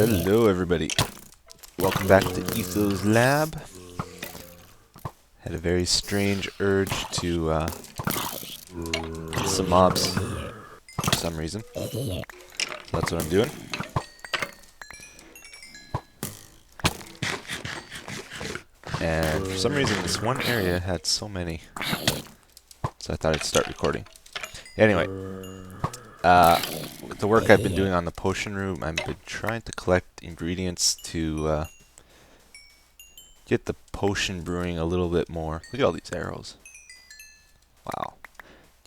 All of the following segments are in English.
Hello everybody, welcome back to EthosLab. Had a very strange urge to kill some mobs for some reason, so that's what I'm doing. And for some reason this one area had so many, so I thought I'd start recording. Anyway, with the work I've been doing on the potion room, I've been trying to collect ingredients to get the potion brewing a little bit more. Look at all these arrows. Wow.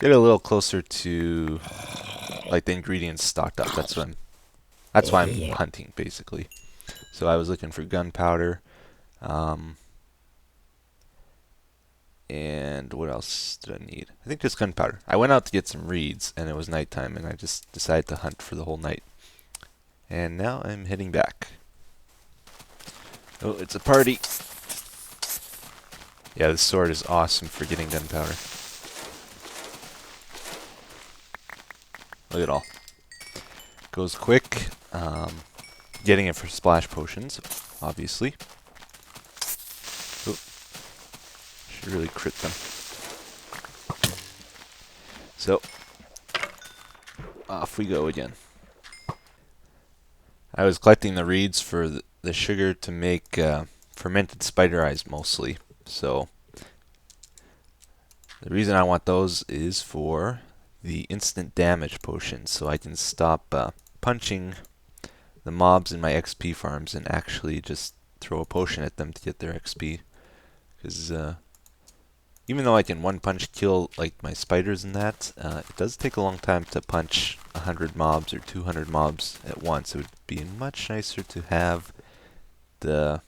Get it a little closer to like the ingredients stocked up. That's why I'm hunting basically. So I was looking for gunpowder, and what else did I need? I think just gunpowder. I went out to get some reeds and it was nighttime and I just decided to hunt for the whole night. And now I'm heading back. Oh, it's a party. Yeah, this sword is awesome for getting gunpowder. Look at all. Goes quick. Getting it for splash potions, obviously. Oh, should really crit them. So, off we go again. I was collecting the reeds for the sugar to make fermented spider eyes mostly. So, the reason I want those is for the instant damage potions, so I can stop punching the mobs in my XP farms and actually just throw a potion at them to get their XP. Because even though I can one punch kill like my spiders and that, it does take a long time to punch 100 mobs or 200 mobs at once. It would be much nicer to have the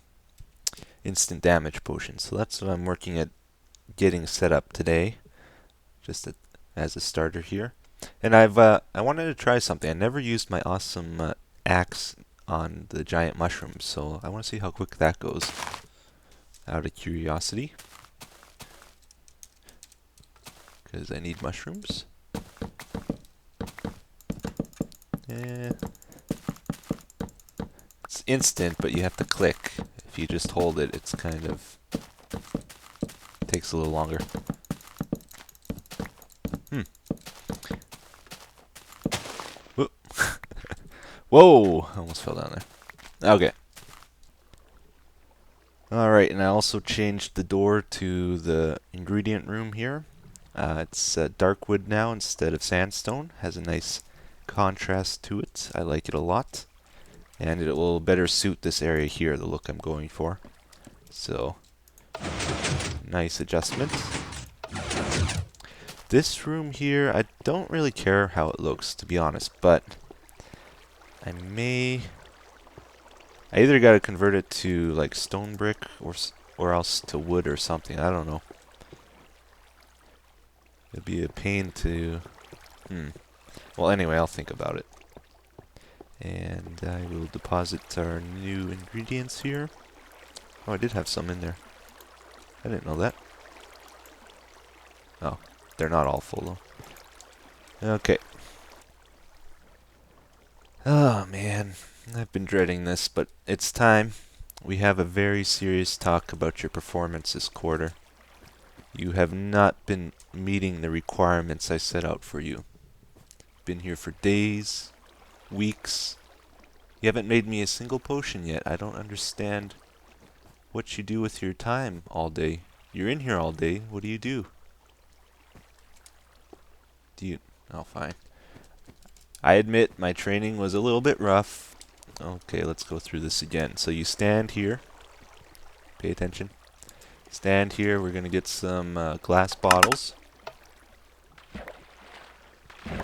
instant damage potion. So that's what I'm working at getting set up today, just as a starter here. And I wanted to try something. I never used my awesome axe on the giant mushrooms, so I want to see how quick that goes, out of curiosity, because I need mushrooms. It's instant, but you have to click. If you just hold it, it's kind of takes a little longer. Whoa! I almost fell down there. Okay. Alright, and I also changed the door to the ingredient room here. It's dark wood now instead of sandstone. Has a nice contrast to it. I like it a lot. And it will better suit this area here, the look I'm going for. So, nice adjustment. This room here, I don't really care how it looks, to be honest, but I either gotta convert it to like stone brick or else to wood or something. I don't know. It'd be a pain to. Well, anyway, I'll think about it. And I will deposit our new ingredients here. Oh, I did have some in there. I didn't know that. Oh, they're not all full though. Okay. Oh man, I've been dreading this, but it's time. We have a very serious talk about your performance this quarter. You have not been meeting the requirements I set out for you. Been here for days, weeks. You haven't made me a single potion yet. I don't understand what you do with your time all day. You're in here all day. What do you do? Oh, fine. I admit my training was a little bit rough. Okay, let's go through this again. So you stand here. Pay attention. Stand here. We're going to get some glass bottles.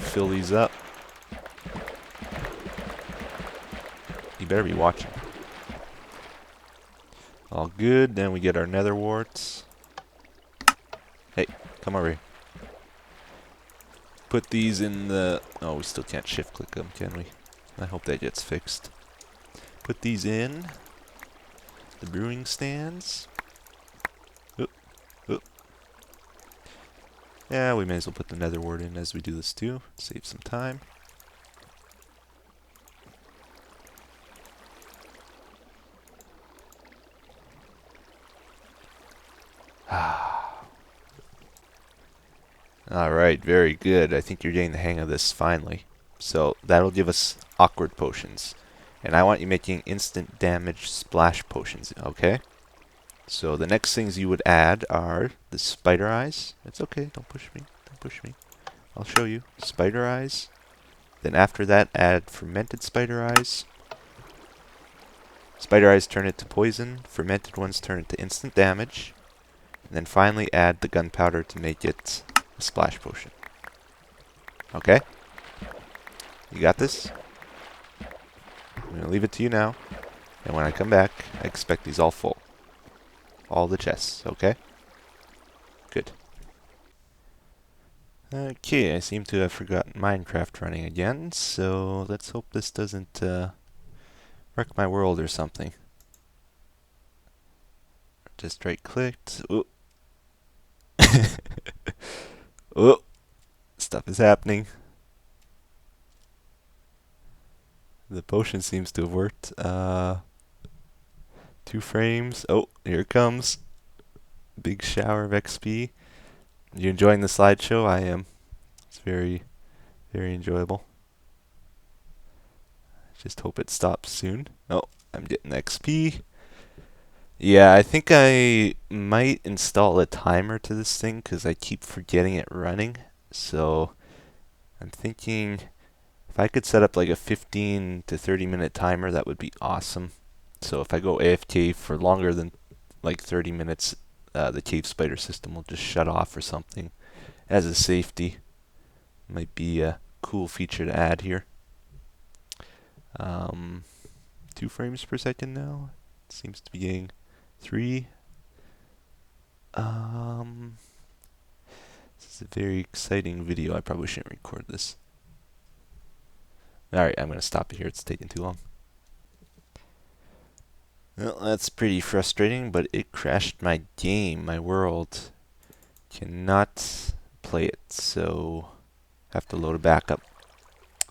Fill these up. You better be watching. All good. Then we get our nether warts. Hey, come over here. Put these in the... Oh, we still can't shift click them, can we? I hope that gets fixed. Put these in the brewing stands. Oop, oop. Yeah, we may as well put the nether wart in as we do this too. Save some time. Alright, very good. I think you're getting the hang of this finally. So that'll give us awkward potions. And I want you making instant damage splash potions, okay? So the next things you would add are the spider eyes. It's okay, don't push me, don't push me. I'll show you. Spider eyes. Then after that, add fermented spider eyes. Spider eyes turn it to poison. Fermented ones turn it to instant damage. And then finally add the gunpowder to make it a splash potion. Okay? You got this? I'm going to leave it to you now. And when I come back, I expect these all full. All the chests, okay? Good. Okay, I seem to have forgotten Minecraft running again, so let's hope this doesn't wreck my world or something. Just right-clicked. Oh. Oh. Stuff is happening. The potion seems to have worked. 2 frames. Oh, here it comes. Big shower of XP. You enjoying the slideshow? I am. It's very, very enjoyable. Just hope it stops soon. Oh, I'm getting XP. Yeah, I think I might install a timer to this thing because I keep forgetting it running. So I'm thinking if I could set up like a 15 to 30 minute timer, that would be awesome. So if I go AFK for longer than like 30 minutes, the cave spider system will just shut off or something as a safety. Might be a cool feature to add here. 2 frames per second now. It seems to be getting 3. This is a very exciting video. I probably shouldn't record this. Alright, I'm going to stop it here. It's taking too long. Well, that's pretty frustrating, but it crashed my game, my world. Cannot play it, so have to load a backup.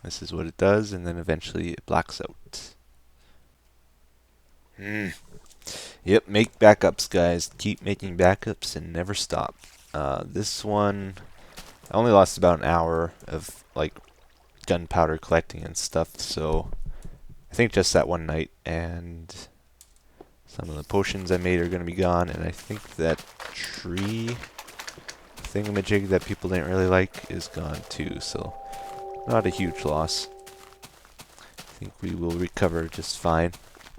This is what it does, and then eventually it blacks out. Yep, make backups, guys. Keep making backups and never stop. This one, I only lost about an hour of like gunpowder collecting and stuff, so I think just that one night, and some of the potions I made are going to be gone, and I think that tree thingamajig that people didn't really like is gone too, so not a huge loss. I think we will recover just fine.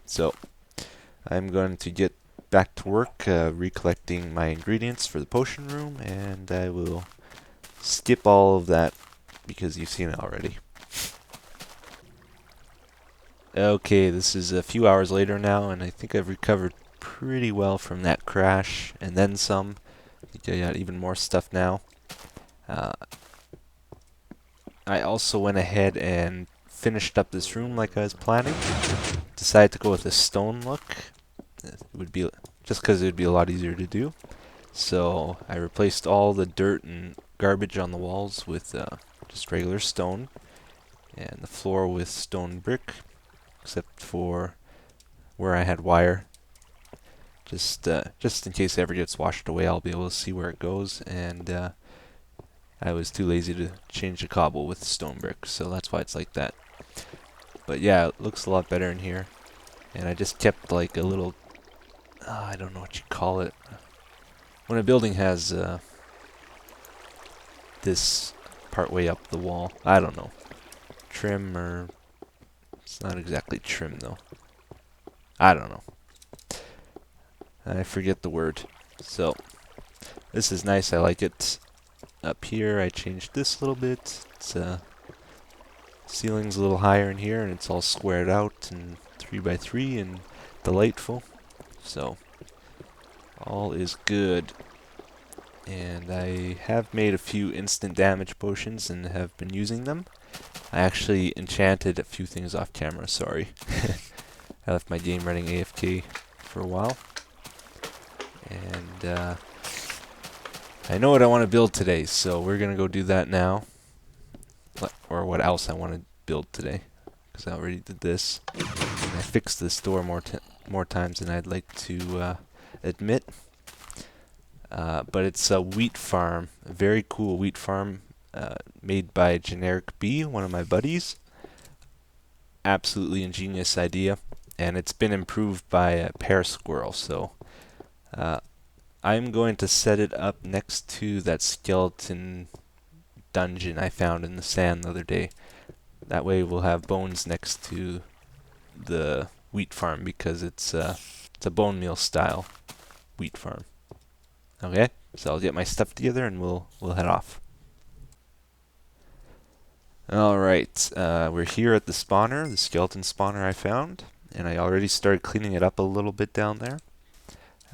So I'm going to get back to work recollecting my ingredients for the potion room, and I will skip all of that because you've seen it already. Okay, this is a few hours later now, and I think I've recovered pretty well from that crash, and then some. I think I got even more stuff now. I also went ahead and finished up this room like I was planning. Decided to go with a stone look. It would be just because it would be a lot easier to do. So I replaced all the dirt and garbage on the walls with just regular stone, and the floor with stone brick, except for where I had wire. Just in case it ever gets washed away, I'll be able to see where it goes, and I was too lazy to change the cobble with stone brick, so that's why it's like that. But yeah, it looks a lot better in here. And I just kept like a little, I don't know what you call it. When a building has this part way up the wall, I don't know. Trim, or it's not exactly trim though. I don't know. I forget the word. So this is nice, I like it. Up here I changed this a little bit. It's ceiling's a little higher in here, and it's all squared out and 3x3 and delightful. So all is good. And I have made a few instant damage potions and have been using them. I actually enchanted a few things off camera, sorry. I left my game running AFK for a while. And I know what I want to build today, so we're going to go do that now. Or what else I want to build today, because I already did this. And I fixed this door more times than I'd like to admit. but it's a wheat farm, a very cool wheat farm made by Generic B, one of my buddies. Absolutely ingenious idea, and it's been improved by a pear squirrel. So I'm going to set it up next to that skeleton dungeon I found in the sand the other day. That way we'll have bones next to the wheat farm because it's a bone meal style wheat farm. Okay, so I'll get my stuff together and we'll head off. Alright, we're here at the spawner, the skeleton spawner I found, and I already started cleaning it up a little bit down there.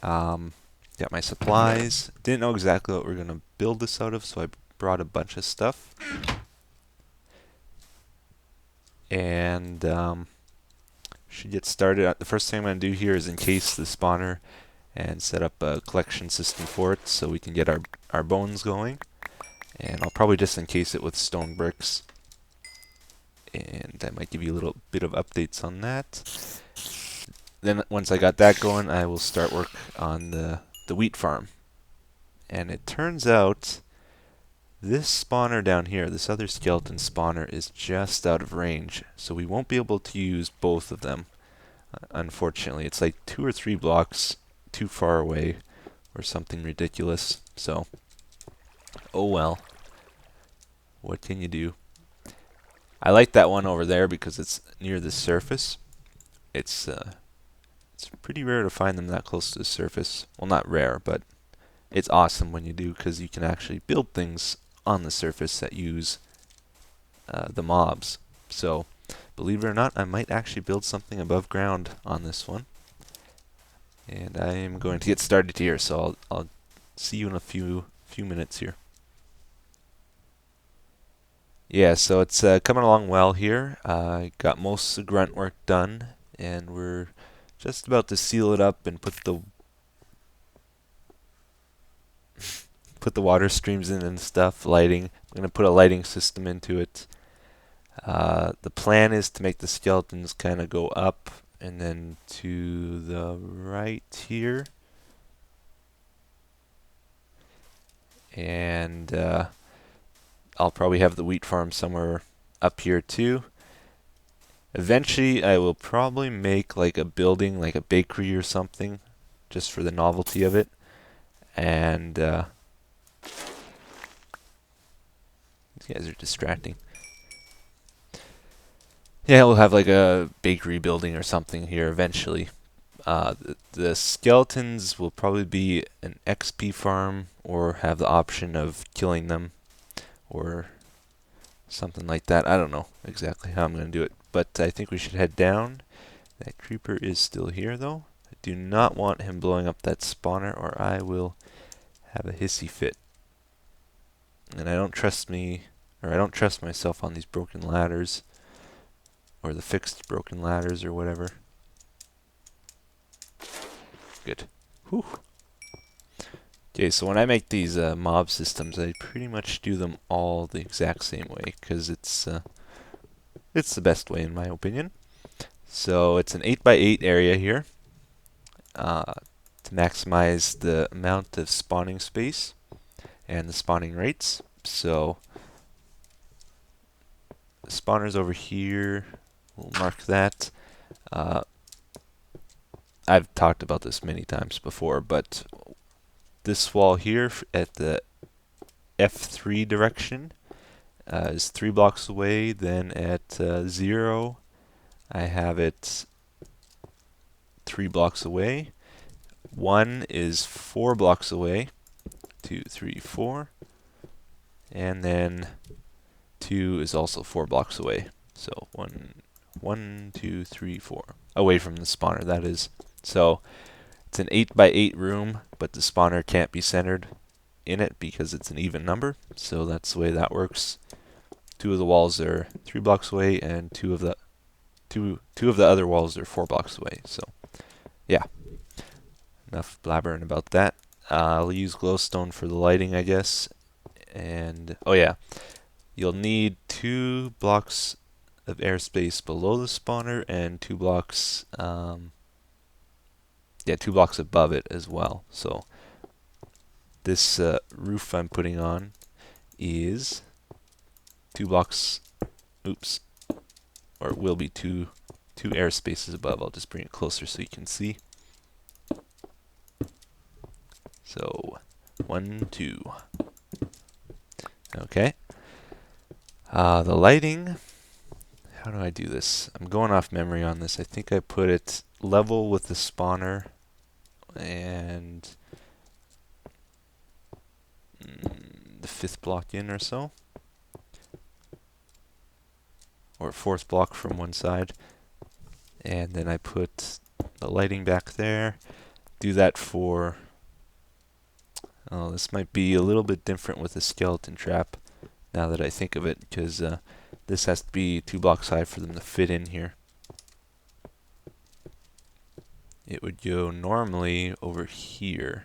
Got my supplies. Didn't know exactly what we're going to build this out of, so I brought a bunch of stuff. And should get started. The first thing I'm going to do here is encase the spawner and set up a collection system for it so we can get our bones going. And I'll probably just encase it with stone bricks. And I might give you a little bit of updates on that. Then once I got that going, I will start work on the wheat farm. And it turns out this spawner down here, this other skeleton spawner, is just out of range. So we won't be able to use both of them. Unfortunately, it's like 2 or 3 blocks too far away or something ridiculous. So, oh well. What can you do? I like that one over there because it's near the surface. It's pretty rare to find them that close to the surface. Well, not rare, but it's awesome when you do because you can actually build things on the surface that use the mobs. So, believe it or not, I might actually build something above ground on this one. And I am going to get started here, so I'll see you in a few minutes here. Yeah, so it's coming along well here. I got most of the grunt work done, and we're just about to seal it up and put the water streams in and stuff, lighting. I'm going to put a lighting system into it. The plan is to make the skeletons kind of go up and then to the right here. And I'll probably have the wheat farm somewhere up here too. Eventually, I will probably make like a building, like a bakery or something, just for the novelty of it. And these guys are distracting. Yeah, we'll have like a bakery building or something here eventually. The skeletons will probably be an XP farm or have the option of killing them or something like that. I don't know exactly how I'm going to do it, but I think we should head down. That creeper is still here though. I do not want him blowing up that spawner or I will have a hissy fit. And I don't trust myself on these broken ladders or the fixed broken ladders or whatever. Good. Whew. Okay, so when I make these mob systems, I pretty much do them all the exact same way because it's the best way in my opinion. So it's an 8x8 area here to maximize the amount of spawning space and the spawning rates. So the spawner's over here. We'll mark that. I've talked about this many times before, but this wall here at the F3 direction is 3 blocks away. Then at 0, I have it 3 blocks away. 1 is 4 blocks away. 2, 3, 4. And then 2 is also 4 blocks away. So 1, 2, 3, 4. Away from the spawner, that is. So it's an 8x8 room, but the spawner can't be centered in it because it's an even number. So that's the way that works. 2 of the walls are 3 blocks away, and two of the other walls are 4 blocks away. So yeah, enough blabbering about that. I'll use glowstone for the lighting, I guess. And oh yeah, you'll need 2 blocks of airspace below the spawner and 2 blocks 2 blocks above it as well. So this roof I'm putting on is 2 blocks, oops, or it will be two air spaces above. I'll just bring it closer so you can see. So 1, 2. Okay. The lighting, how do I do this? I'm going off memory on this. I think I put it level with the spawner and the 5th block in or so, or 4th block from one side, and then I put the lighting back there. Do that for, oh, this might be a little bit different with the skeleton trap now that I think of it, because this has to be 2 blocks high for them to fit in here. It would go normally over here.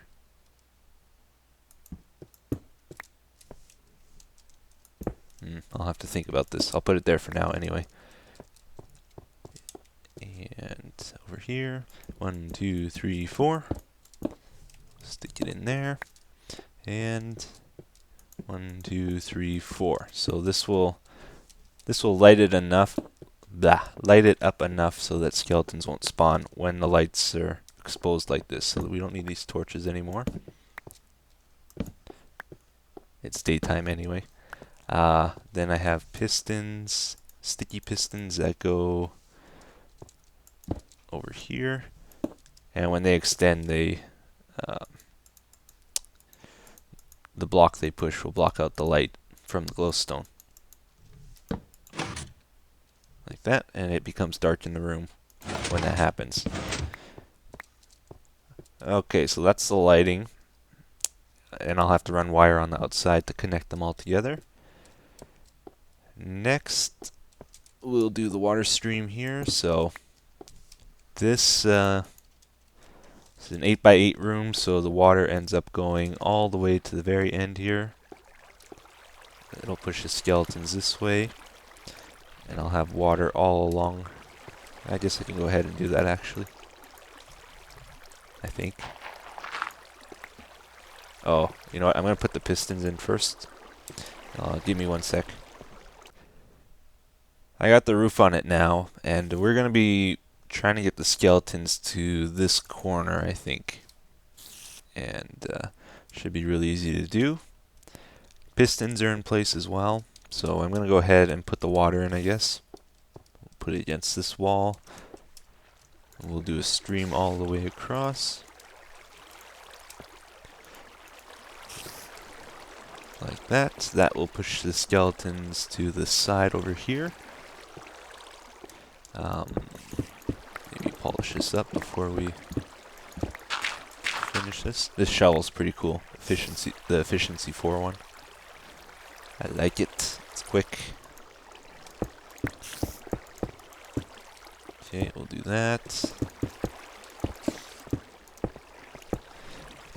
I'll have to think about this. I'll put it there for now anyway. And over here, 1, 2, 3, 4. Stick it in there. And 1, 2, 3, 4. So this will light it enough. Light it up enough so that skeletons won't spawn when the lights are exposed like this. So that we don't need these torches anymore. It's daytime anyway. Then I have pistons, sticky pistons that go over here, and when they extend, they the block they push will block out the light from the glowstone, like that, and it becomes dark in the room when that happens. Okay, so that's the lighting, and I'll have to run wire on the outside to connect them all together. Next, we'll do the water stream here. So this is an 8x8 room, so the water ends up going all the way to the very end here. It'll push the skeletons this way, and I'll have water all along. I guess I can go ahead and do that actually. I think. Oh, you know what? I'm going to put the pistons in first. Give me 1 sec. I got the roof on it now, and we're going to be trying to get the skeletons to this corner, I think. And should be really easy to do. Pistons are in place as well, so I'm going to go ahead and put the water in, I guess. Put it against this wall. And we'll do a stream all the way across. Like that. That will push the skeletons to the side over here. Maybe polish this up before we finish this. This shovel's pretty cool. The efficiency 4 one. I like it. It's quick. Okay, we'll do that.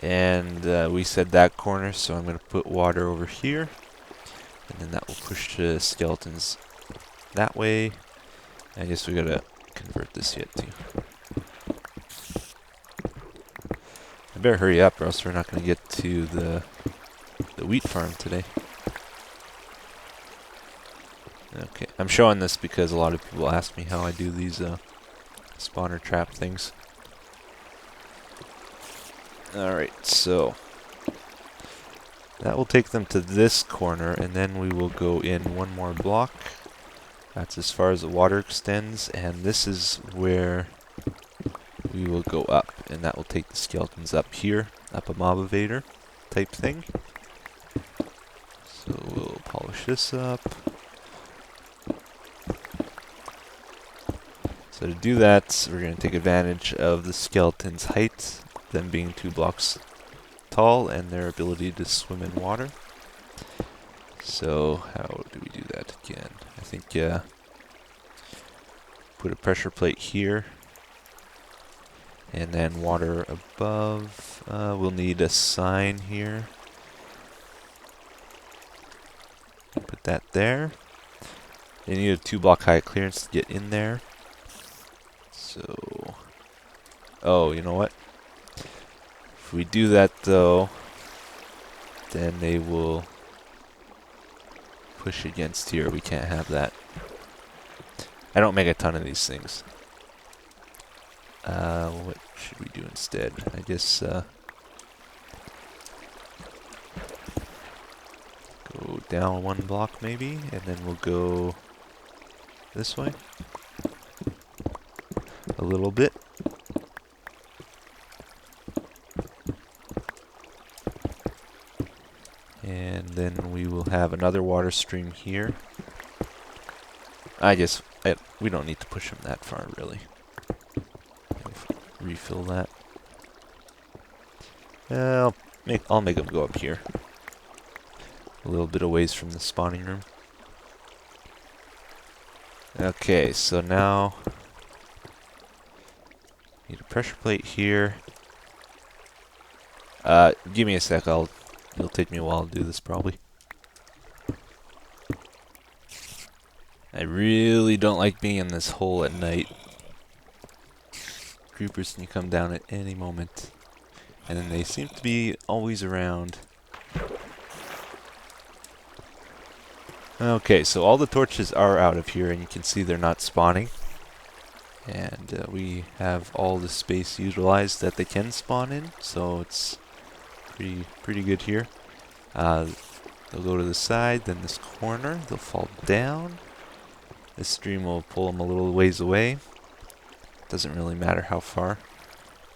And we said that corner, so I'm going to put water over here. And then that will push the skeletons that way. I guess we gotta convert this yet too. I better hurry up or else we're not gonna get to the wheat farm today. Okay, I'm showing this because a lot of people ask me how I do these spawner trap things. Alright, so that will take them to this corner, and then we will go in 1 more block. That's as far as the water extends, and this is where we will go up, and that will take the skeletons up here, up a mob evader type thing. So we'll polish this up. So to do that, we're going to take advantage of the skeleton's height, them being 2 blocks tall, and their ability to swim in water. So how do we do that again? I think put a pressure plate here, and then water above. We'll need a sign here. Put that there. You need a 2 block height clearance to get in there. So, oh, you know what? If we do that though, then they will push against here. We can't have that. I don't make a ton of these things. What should we do instead? I guess go down one block maybe, and then we'll go this way a little bit. And then we will have another water stream here. I guess we don't need to push them that far, really. Refill that. I'll make them go up here. A little bit away from the spawning room. Okay, so now need a pressure plate here. Give me a sec. It'll take me a while to do this, probably. I really don't like being in this hole at night. Creepers can come down at any moment, and then they seem to be always around. Okay, so all the torches are out of here, and you can see they're not spawning. And we have all the space utilized that they can spawn in, so it's pretty good here. They'll go to the side, then this corner, they'll fall down. This stream will pull them a little ways away. Doesn't really matter how far.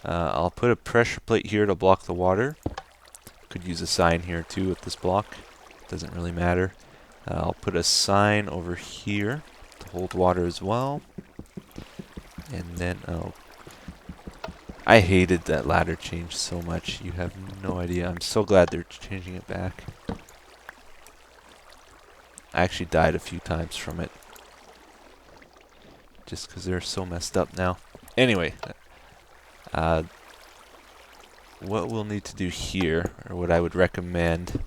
I'll put a pressure plate here to block the water. Could use a sign here too with this block. Doesn't really matter. I'll put a sign over here to hold water as well. And then, I hated that ladder change so much. You have no idea. I'm so glad they're changing it back. I actually died a few times from it. Just because they're so messed up now. Anyway, what we'll need to do here, or what I would recommend,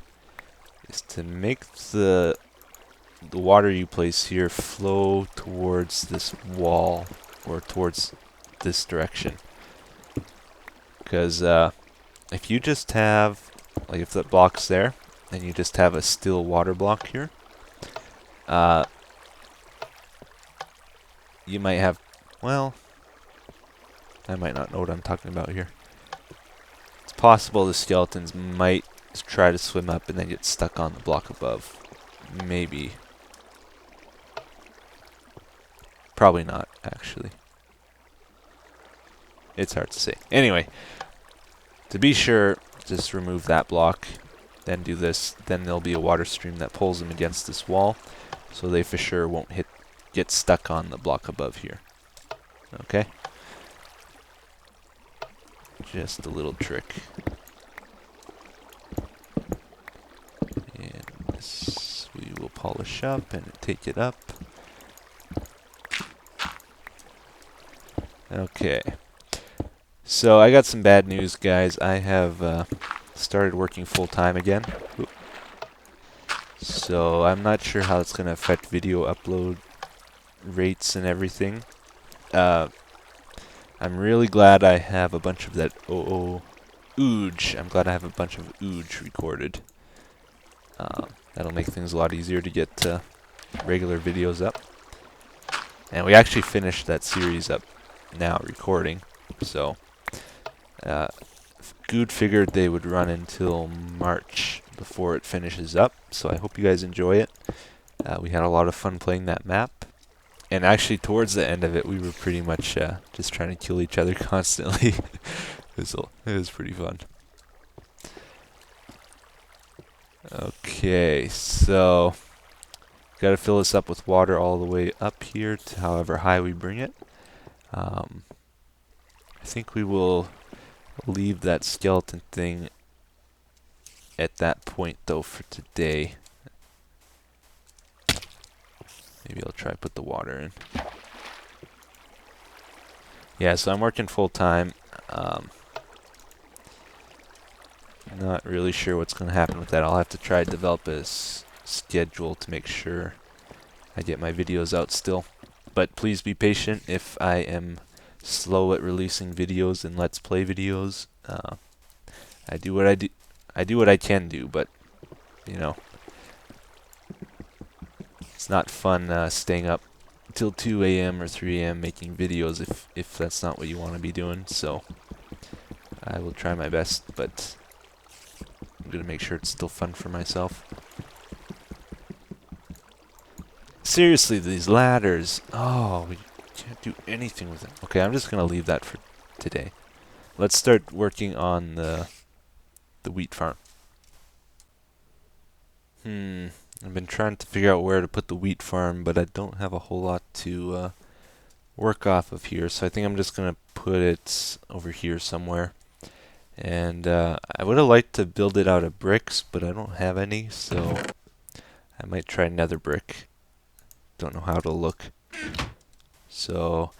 is to make the water you place here flow towards this wall, or towards this direction. Because if you just have, like if that block's there, and you just have a still water block here, you might have, well, I might not know what I'm talking about here. It's possible the skeletons might try to swim up and then get stuck on the block above. Maybe. Probably not, actually. It's hard to say. Anyway, to be sure, just remove that block, then do this, then there'll be a water stream that pulls them against this wall, so they for sure won't get stuck on the block above here. Okay? Just a little trick. And this we will polish up and take it up. Okay. So I got some bad news, guys. I have started working full-time again. Oop. So I'm not sure how it's going to affect video upload rates and everything. I'm really glad I have a bunch of that ooge. I'm glad I have a bunch of ooge recorded. That'll make things a lot easier to get regular videos up. And we actually finished that series up now recording. So Good figured they would run until March before it finishes up. So I hope you guys enjoy it. We had a lot of fun playing that map. And actually, towards the end of it, we were pretty much just trying to kill each other constantly. It was pretty fun. Okay, so got to fill this up with water all the way up here to however high we bring it. I think we will leave that skeleton thing at that point, though, for today. Maybe I'll try to put the water in. Yeah, so I'm working full-time. Not really sure what's going to happen with that. I'll have to try to develop a schedule to make sure I get my videos out still. But please be patient if I am slow at releasing videos and Let's Play videos. I do what I can do, but you know, it's not fun staying up till 2 a.m. or 3 a.m. making videos if that's not what you want to be doing. So I will try my best, but I'm going to make sure it's still fun for myself. Seriously, these ladders. Oh, we can't do anything with them. Okay, I'm just going to leave that for today. Let's start working on the wheat farm. I've been trying to figure out where to put the wheat farm, but I don't have a whole lot to work off of here, so I think I'm just going to put it over here somewhere. And I would have liked to build it out of bricks, but I don't have any, so I might try nether brick. Don't know how to look. So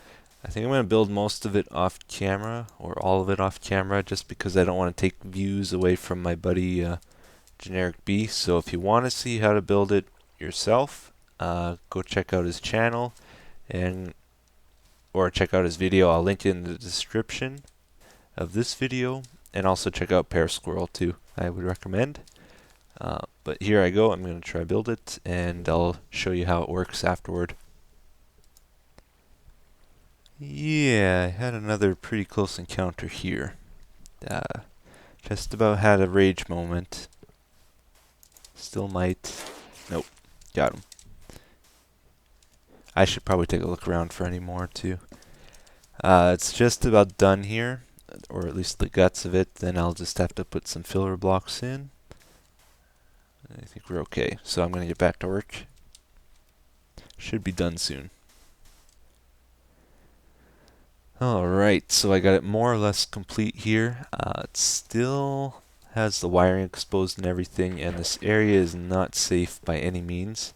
I think I'm going to build most of it off camera, or all of it off camera, just because I don't want to take views away from my buddy Generic B. So if you want to see how to build it yourself, go check out his channel, or check out his video. I'll link it in the description of this video, and also check out Pear Squirrel too. I would recommend. But here I go. I'm going to try build it, and I'll show you how it works afterward. Yeah, I had another pretty close encounter here. Just about had a rage moment. Still might. Nope. Got him. I should probably take a look around for any more too. It's just about done here, or at least the guts of it. Then I'll just have to put some filler blocks in. I think we're okay. So I'm going to get back to work. Should be done soon. Alright, so I got it more or less complete here. It still has the wiring exposed and everything, and this area is not safe by any means.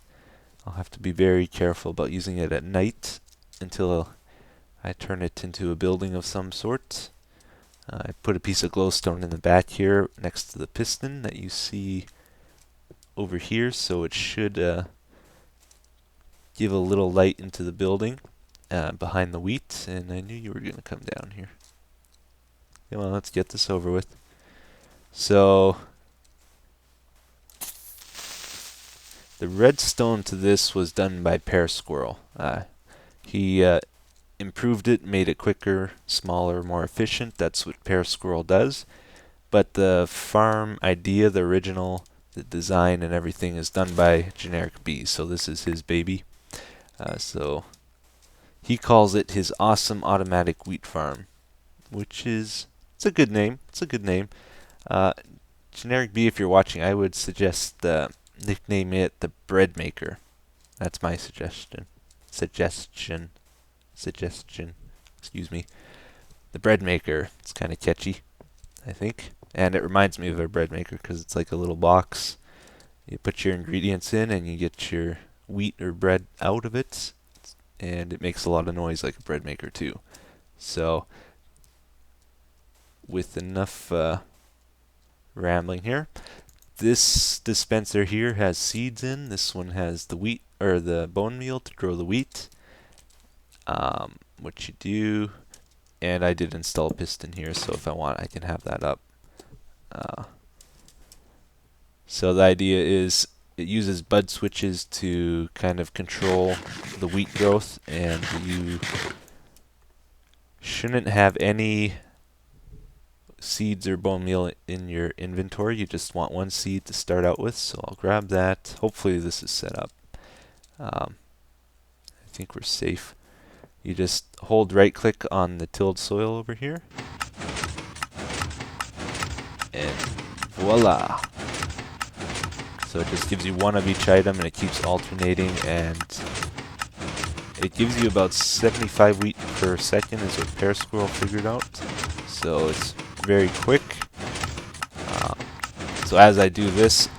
I'll have to be very careful about using it at night until I turn it into a building of some sort. I put a piece of glowstone in the back here next to the piston that you see over here, so it should give a little light into the building behind the wheat. And I knew you were going to come down here. Come on, let's get this over with. So the redstone to this was done by Pear Squirrel. He improved it, made it quicker, smaller, more efficient. That's what Pear Squirrel does. But the farm idea, the original, the design and everything is done by Generic B. So this is his baby. So he calls it his awesome automatic wheat farm, which is, it's a good name. It's a good name. Generic B, if you're watching, I would suggest nickname it the bread maker. That's my suggestion. Suggestion. Excuse me. The bread maker. It's kind of catchy, I think. And it reminds me of a bread maker because it's like a little box. You put your ingredients in and you get your wheat or bread out of it. And it makes a lot of noise like a bread maker too. So with enough rambling here, this dispenser here has seeds in. This one has the wheat or the bone meal to grow the wheat. What you do, and I did install a piston here, so if I want I can have that up. So the idea is it uses bud switches to kind of control the wheat growth, and you shouldn't have any seeds or bone meal in your inventory. You just want one seed to start out with, so I'll grab that. Hopefully this is set up. I think we're safe. You just hold right click on the tilled soil over here, and voila. So it just gives you one of each item, and it keeps alternating, and it gives you about 75 wheat per second is what Pear Squirrel figured out. So it's very quick. So as I do this,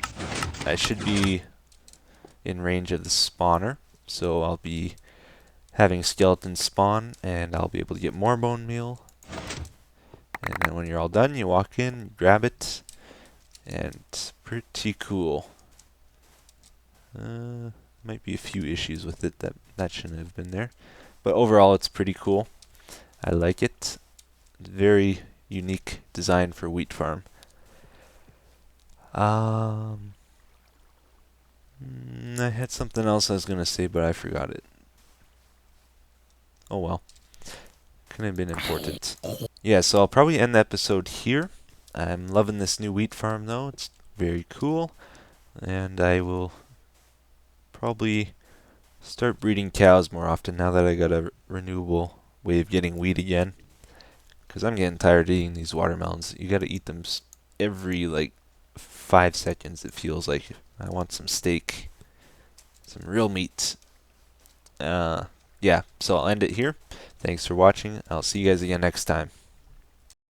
I should be in range of the spawner. So I'll be having skeletons spawn, and I'll be able to get more bone meal. And then when you're all done, you walk in, grab it, and it's pretty cool. Might be a few issues with it that shouldn't have been there, but overall it's pretty cool. I like it. Very unique design for wheat farm. I had something else I was going to say, but I forgot it. Oh well. Couldn't have been important. Yeah, so I'll probably end the episode here. I'm loving this new wheat farm, though. It's very cool. And I will probably start breeding cows more often now that I got a renewable way of getting wheat again. Because I'm getting tired of eating these watermelons. You gotta eat them every, like, 5 seconds, it feels like. I want some steak. Some real meat. Yeah, so I'll end it here. Thanks for watching. I'll see you guys again next time.